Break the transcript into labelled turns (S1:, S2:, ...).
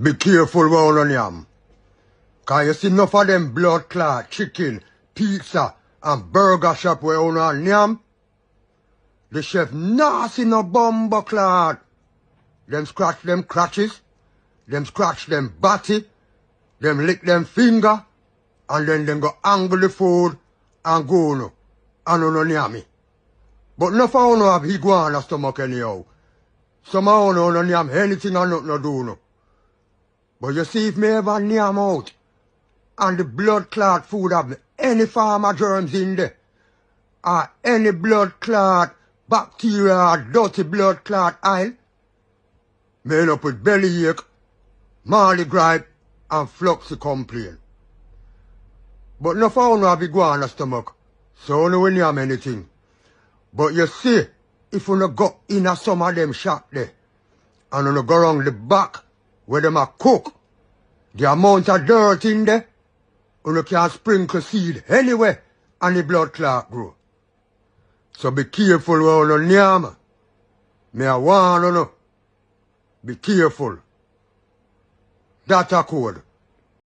S1: Be careful what you yam. Cause you see enough of them blood clot, chicken, pizza, and burger shop where you yam. The chef not see no bumbo clot. Them scratch them crotches, them scratch them body, them lick them finger, and then them go angle the food and go no. And no yammy. But no for no have iguana stomach anyhow. Some of no yam anything and nothing no do no. But you see if me ever yam out, and the blood clot food have any form of germs in there, or any blood clot, bacteria, or dirty blood clot oil, me end up with belly ache, Marley gripe, and fluxy complaint. But no for no have iguana stomach, so no when you have anything. But you see, if you no go in a some of them shop there, and you no go around the back where them a cook, the amount of dirt in there, you can sprinkle seed anywhere and the blood clot grow. So be careful where you yam. Me a warn you. Be careful. That's a code.